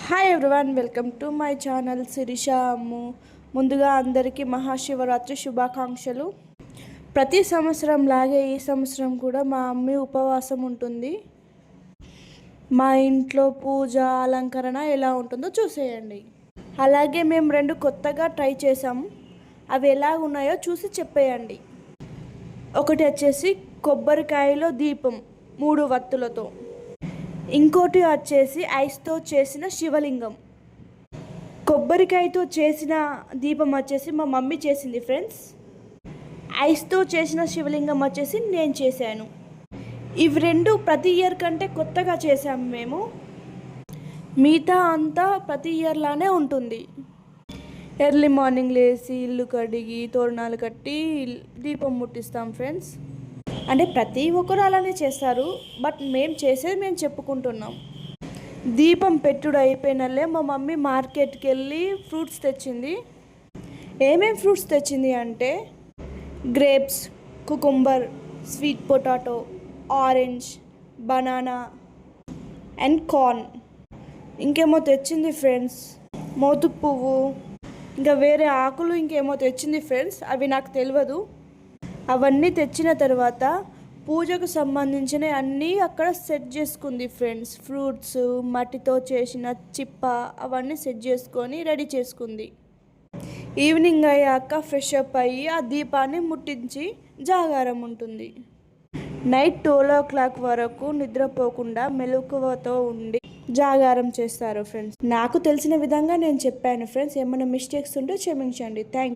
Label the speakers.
Speaker 1: Hi everyone, welcome to my channel Sirisha Ammu. ముందుగా అందరికీ మహాశివరాత్రి శుభాకాంక్షలు. ప్రతి సంవత్సరం లాగే ఈ సంవత్సరం కూడా మా అమ్మ ఉపవాసం ఉంటుంది. మా ఇంట్లో పూజ అలంకరణ ఎలా ఉంటుందో చూసేయండి. అలాగే మేము 2 కొత్తగా ట్రై చేసాము. అవి ఎలా ఉన్నాయో చూసి చెప్పేయండి. ఒకటి వచ్చేసి కొబ్బరికాయలో దీపం 3 వత్తులతో, ఇంకోటి వచ్చేసి ఐస్తో చేసిన శివలింగం. కొబ్బరికాయతో చేసిన దీపం వచ్చేసి మా మమ్మీ చేసింది ఫ్రెండ్స్. ఐస్తో చేసిన శివలింగం వచ్చేసి నేను చేశాను. ఇవి 2 ప్రతి ఇయర్ కంటే కొత్తగా చేసాము మేము. మిగతా అంతా ప్రతి ఇయర్ లానే ఉంటుంది. ఎర్లీ మార్నింగ్ లేచి ఇల్లు కడిగి తోరణాలు కట్టి దీపం ముట్టిస్తాం ఫ్రెండ్స్. అంటే ప్రతి ఒక్కరు అలానే చేస్తారు, బట్ మేము చేసేది మేము చెప్పుకుంటున్నాం. దీపం పెట్టుడు అయిపోయినలే మా మమ్మీ మార్కెట్కి వెళ్ళి ఫ్రూట్స్ తెచ్చింది. ఏమేమి ఫ్రూట్స్ తెచ్చింది అంటే grapes, cucumber, sweet potato, orange, banana and corn. ఇంకేమో తెచ్చింది ఫ్రెండ్స్, మోతుకు పువ్వు, ఇంకా వేరే ఆకులు ఇంకేమో తెచ్చింది ఫ్రెండ్స్. అవి నాకు తెలియదు. అవన్నీ తెచ్చిన తర్వాత పూజకు సంబంధించిన అన్నీ అక్కడ సెట్ చేసుకుంది ఫ్రెండ్స్. ఫ్రూట్స్, మట్టితో చేసిన చిప్ప అవన్నీ సెట్ చేసుకొని రెడీ చేసుకుంది. ఈవినింగ్ అయ్యాక ఫ్రెష్ అప్ అయ్యి ఆ దీపాన్ని ముట్టించి జాగారం ఉంటుంది. నైట్ 12 o'clock వరకు నిద్రపోకుండా మెలకువతో ఉండి జాగారం చేస్తారు ఫ్రెండ్స్. నాకు తెలిసిన విధంగా నేను చెప్పాను ఫ్రెండ్స్. ఏమైనా మిస్టేక్స్ ఉంటే క్షమించండి. థ్యాంక్